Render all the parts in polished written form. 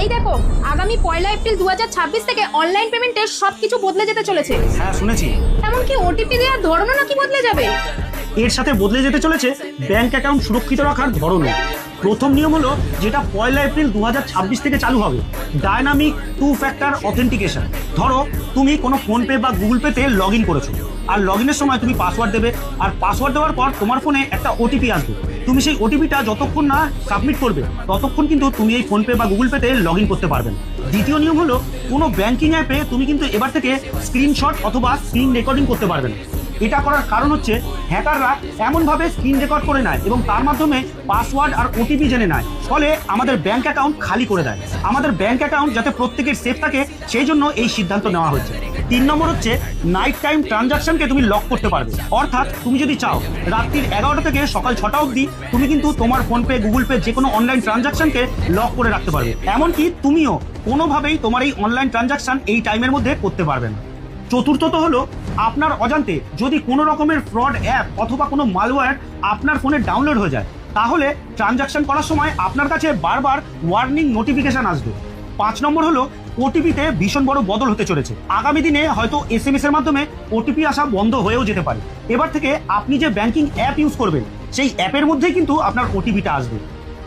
এই দেখো, আগামী 1 এপ্রিল 2026 থেকে অনলাইন পেমেন্টে সবকিছু বদলে যেতে চলেছে। হ্যাঁ শুনেছি। এমনকি ওটিপি দেওয়ার ধরনও নাকি বদলে যাবে। এর সাথে বদলে যেতে চলেছে ব্যাংক অ্যাকাউন্ট সুরক্ষিত রাখার ধরনও। প্রথম নিয়ম হলো যেটা 1 এপ্রিল 2026 থেকে চালু হবে, ডায়নামিক 2 ফ্যাক্টর অথেন্টিকেশন। ধরো তুমি কোনো ফোনপে বা গুগল পেতে লগ ইন করেছো, আর লগ ইনের সময় তুমি পাসওয়ার্ড দেবে, আর পাসওয়ার্ড দেওয়ার পর তোমার ফোনে একটা ওটিপি আসবে। তুমি সেই ওটিপিটা যতক্ষণ না সাবমিট করবে ততক্ষণ কিন্তু তুমি এই ফোনপে বা গুগল পেতে লগ ইন করতে পারবে না। দ্বিতীয় নিয়ম হলো কোনো ব্যাংকিং অ্যাপে তুমি কিন্তু এবার থেকে স্ক্রিনশট অথবা স্ক্রিন রেকর্ডিং করতে পারবে না। এটা করার কারণ হচ্ছে হ্যাকাররা এমনভাবে স্ক্রিন রেকর্ড করে নেয় এবং তার মাধ্যমে পাসওয়ার্ড আর ওটিপি জেনে নেয়, ফলে আমাদের ব্যাংক অ্যাকাউন্ট খালি করে দেয়। আমাদের ব্যাংক অ্যাকাউন্ট যাতে প্রত্যেকের সেফ থাকে সেই জন্য এই সিদ্ধান্ত নেওয়া হচ্ছে। 3 নম্বর হচ্ছে নাইট টাইম ট্রানজাকশনকে তুমি লক করতে পারবে। অর্থাৎ তুমি যদি চাও রাত্রির 11টা থেকে সকাল 6টা অবধি তুমি কিন্তু তোমার ফোনপে গুগল পে যে কোনো অনলাইন ট্রানজাকশনকে লক করে রাখতে পারবে। এমনকি তুমিও কোনোভাবেই তোমার এই অনলাইন ট্রানজাকশন এই টাইমের মধ্যে করতে পারবে না। চতুর্থত হলো আপনার অজান্তে যদি কোনো রকমের ফ্রড অ্যাপ অথবা কোনো মালওয়্যার আপনার ফোনে ডাউনলোড হয়ে যায়, তাহলে ট্রানজাকশন করার সময় আপনার কাছে বারবার ওয়ার্নিং নোটিফিকেশন আসবে। 5 নম্বর হলো ওটিপিতে ভীষণ বড় বদল হতে চলেছে। আগামী দিনে হয়তো SMS এর মাধ্যমে ওটিপি আসা বন্ধ হয়েও যেতে পারে। এবার থেকে আপনি যে ব্যাংকিং অ্যাপ ইউজ করবেন সেই অ্যাপের মধ্যেই কিন্তু আপনার ওটিপিটা আসবে।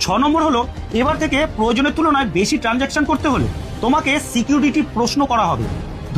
6 নম্বর হলো এবার থেকে প্রয়োজনের তুলনায় বেশি ট্রানজাকশন করতে হলে তোমাকে সিকিউরিটি প্রশ্ন করা হবে।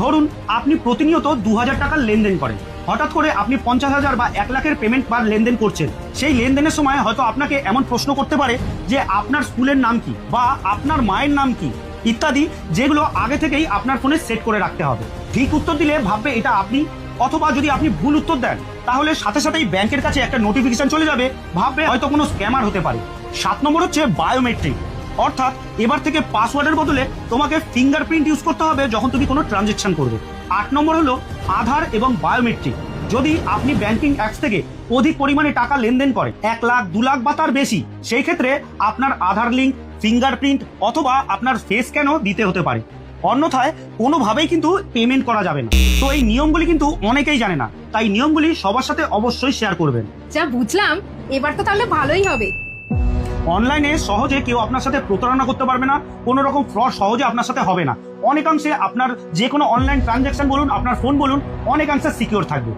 ধরুন আপনি প্রতিনিয়ত 2000 টাকার লেনদেন করেন, হঠাৎ করে আপনি 50,000 বা 1 লাখের পেমেন্ট বা লেনদেন করছেন। সেই লেনদেনের সময় হয়তো আপনাকে এমন প্রশ্ন করতে পারে যে আপনার স্কুলের নাম কি বা আপনার মায়ের নাম কি ইত্যাদি, যেগুলো আগে থেকেই আপনার ফোনে সেট করে রাখতে হবে। ঠিক উত্তর দিলে ভাববে এটা আপনি, অথবা যদি আপনি ভুল উত্তর দেন তাহলে সাথে সাথেই ব্যাংকের কাছে একটা নোটিফিকেশন চলে যাবে, ভাববে হয়তো কোনো স্ক্যামার হতে পারে। 7 নম্বর হচ্ছে বায়োমেট্রিক। অর্থাৎ এবার থেকে পাসওয়ার্ডের বদলে তোমাকে ফিঙ্গারপ্রিন্ট ইউজ করতে হবে যখন তুমি কোনো ট্রানজেকশন করবে। 8 নম্বর হলো আধার এবং বায়োমেট্রিক। যদি আপনি ব্যাংকিং অ্যাপস থেকে অধিক পরিমাণে টাকা লেনদেন করেন, 1 লাখ 2 লাখ বা তার বেশি, সেই ক্ষেত্রে আপনার আধার লিঙ্ক, ফিঙ্গারপ্রিন্ট অথবা আপনার ফেস স্ক্যানও দিতে হতে পারে। অন্যথায় কোনোভাবেই কিন্তু পেমেন্ট করা যাবে না। তো এই নিয়মগুলি কিন্তু অনেকেই জানে না, তাই নিয়মগুলি সবার সাথে অবশ্যই শেয়ার করবেন। যা বুঝলাম, এবার তো তাহলে ভালোই হবে। অনলাইনে সহজে কেউ আপনার সাথে প্রতারণা করতে পারবে না, কোনো রকম ফ্রড সহজে আপনার সাথে হবে না। অনেকাংশে আপনার যে কোনো অনলাইন ট্রানজাকশন বলুন, আপনার ফোন বলুন, অনেকাংশে সিকিউর থাকবে।